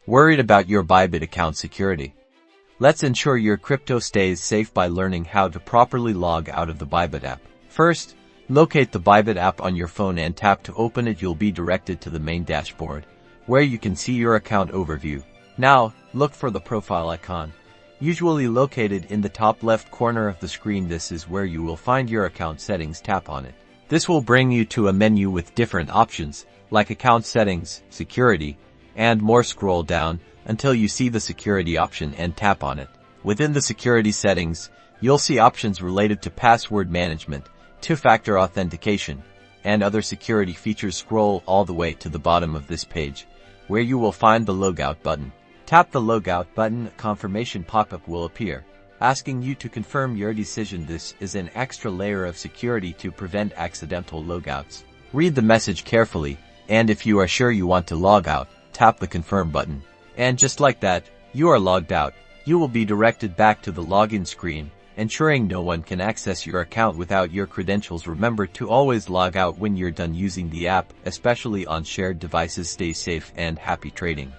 Worried about your Bybit account security? Let's ensure your crypto stays safe by learning how to properly log out of the Bybit app. First, locate the Bybit app on your phone and tap to open it. You'll be directed to the main dashboard, where you can see your account overview. Now, look for the profile icon, usually located in the top left corner of the screen. This is where you will find your account settings. Tap on it. This will bring you to a menu with different options, like account settings, security, and more. Scroll down until you see the security option and tap on it. Within the security settings, you'll see options related to password management, two-factor authentication, and other security features. Scroll all the way to the bottom of this page, where you will find the Logout button. Tap the Logout button. A confirmation pop-up will appear, asking you to confirm your decision. This is an extra layer of security to prevent accidental logouts. Read the message carefully, and if you are sure you want to log out, tap the confirm button. And just like that, you are logged out. You will be directed back to the login screen, ensuring no one can access your account without your credentials. Remember to always log out when you're done using the app, especially on shared devices. Stay safe and happy trading.